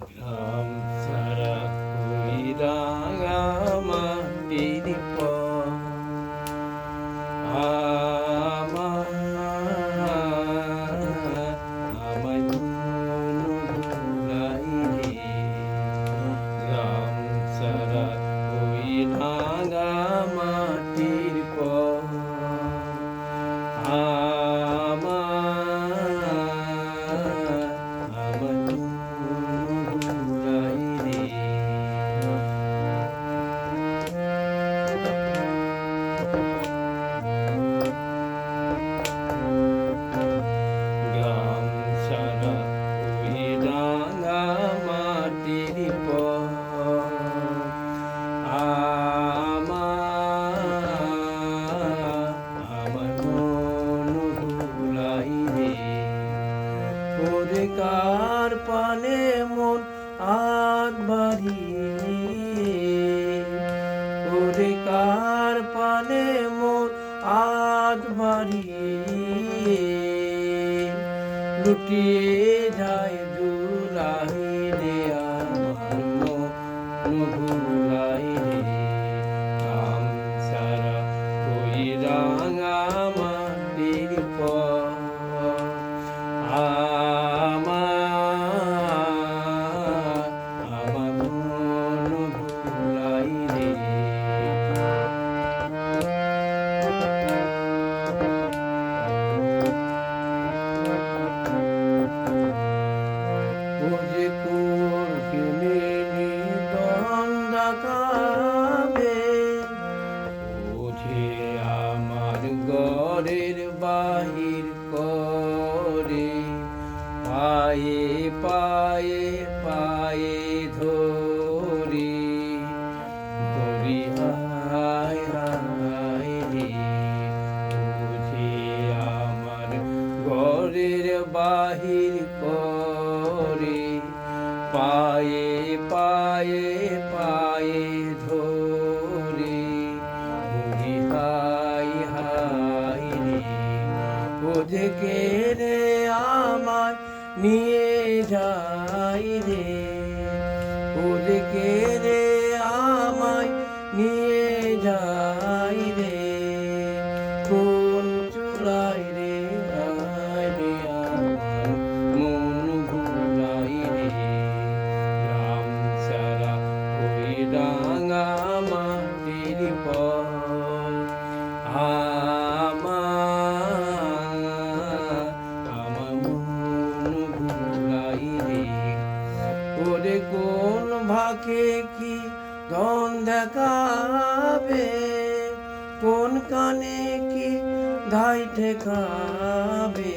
গ্রাম ছাড়া ওই রাঙা মাটির পথ আমার আমায় ভুলাই রে। গ্রাম ছাড়া ওই রাঙা মাটির পথ গ্রাম ছাড়া ওই রাঙা মাটির পথ আমার মন ভুলাই রে। ওরে কার পানে মন আগ বাড়িয়ে, ওরে কার পানে মন আগ বাড়িয়ে লুটিয়ে যায় দুলাই রে। আমার মন ভুলাই রে। গ্রাম ছাড়া ওই রাঙা মাটির পথ আমার মন ভুলাই রে। ওরে কোন প্রেমিনী দণ্ডাকাবে, ওঝে আমার ঘরের বাহির করে পায়ে পায়ে পায়ে ধরি ধরি হায় হায় রে। ওঝে আমার ঘরের বাহির করে পায়ে পায়ে পায়ে ধরে ধরি হায় হায় রে। ওঝে কে রে আমায় নিয়ে যাই রে। ওঝে কে রে আমায় নিয়ে যাই রে। কোন চুলাই রে আয় রে। আমার মন ভুলাই রে। গ্রাম ছাড়া ওই রাঙা মাটির পথ আমার মন ভুলাই রে। ওরে কোন ভাকে কি ধন দেখাবে, কোন কানে কি ধাই ঠেকাবে,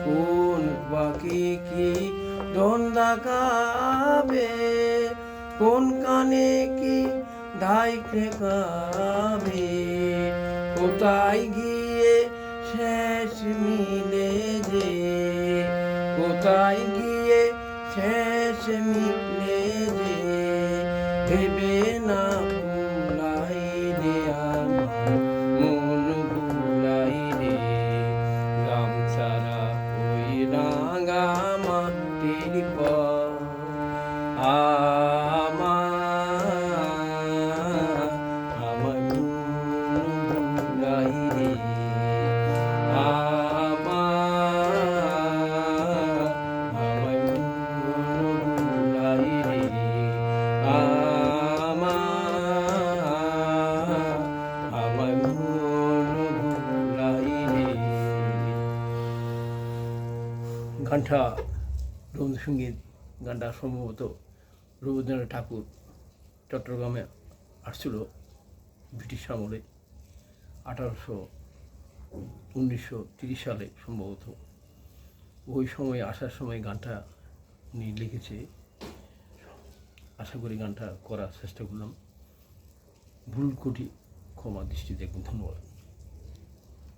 কোন বাকি কি ধন দেখাবে, কোন কানে কি ধাই ঠেকাবে। কোথায় গিয়ে শেষ মিলে যে, কোথায় গিয়ে শেষ মিলে যে ভেবে না ভুলাই রে। আমার মন ভুলাই রে। গ্রাম ছাড়া ওই রাঙা মাটির পথ আমার মন ভুলাই রে। আমার মন ভুলাই রে। আমার মন ভুলাই রে। গানটা রবীন্দ্রসঙ্গীত। গানটা সম্ভবত রবীন্দ্রনাথ ঠাকুর চট্টগ্রামে আসছিল ব্রিটিশ আমলে 1930 সালে সম্ভবত। ওই সময় আসার সময় গানটা উনি লিখেছে। আশা করি গানটা করার চেষ্টা করলাম। ভুল ত্রুটি ক্ষমা দৃষ্টি দেখবেন। ধন্যবাদ।